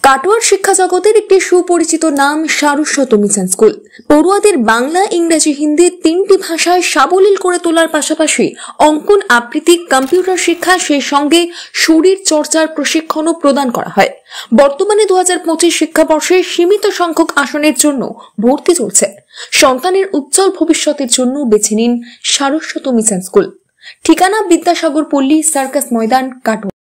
কাটোয়ার শিক্ষা জগতের একটি সুপরিচিত নাম সারস্বত মিশন স্কুল। পড়ুয়াদের বাংলা, ইংরেজি, হিন্দি তিনটি ভাষায় সাবলীল করে তোলার পাশাপাশি অঙ্কন, আবৃত্তি, কম্পিউটার শিক্ষা, সেই সঙ্গে শরীর চর্চার প্রশিক্ষণও প্রদান করা হয়। বর্তমানে 2025 শিক্ষাবর্ষে সীমিত সংখ্যক আসনের জন্য ভর্তি চলছে। সন্তানের উজ্জ্বল ভবিষ্যতের জন্য বেছে নিন সারস্বত মিশন স্কুল। ঠিকানা বিদ্যাসাগর পল্লী, সার্কাস ময়দান, কাটোয়া।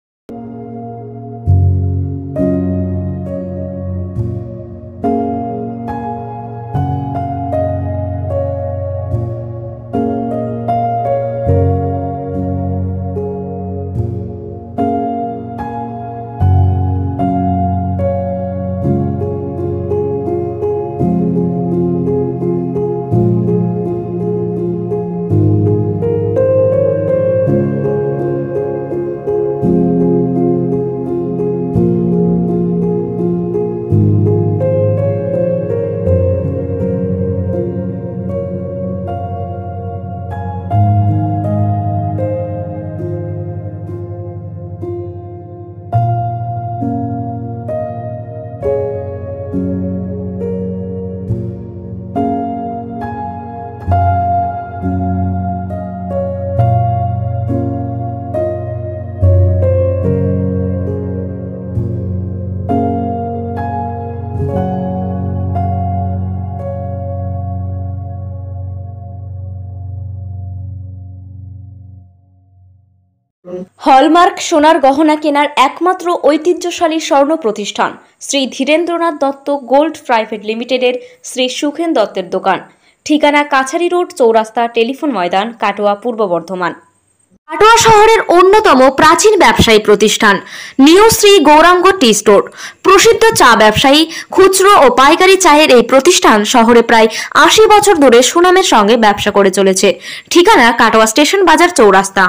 হলমার্ক সোনার গহনা কেনার একমাত্র ঐতিহ্যশালী স্বর্ণ প্রতিষ্ঠান শ্রী ধীরেন্দ্রনাথ দত্ত গোল্ড প্রাইভেট লিমিটেডের শ্রী সুখেন দত্তের দোকান। ঠিকানা কাছারি রোড, চৌরাস্তা, টেলিফোন ময়দান, কাটোয়া, পূর্ব বর্ধমান। কাটোয়া শহরের অন্যতম প্রাচীন ব্যবসায়ী প্রতিষ্ঠান new Shri Gauranga tea store. প্রসিদ্ধ চা ব্যবসায়ী, খুচরো ও পাইকারি চায়ের এই প্রতিষ্ঠান শহরে প্রায় 80 বছর ধরে সুনামের সঙ্গে ব্যবসা করে চলেছে। ঠিকানা কাটোয়া স্টেশন বাজার, চৌরাস্তা।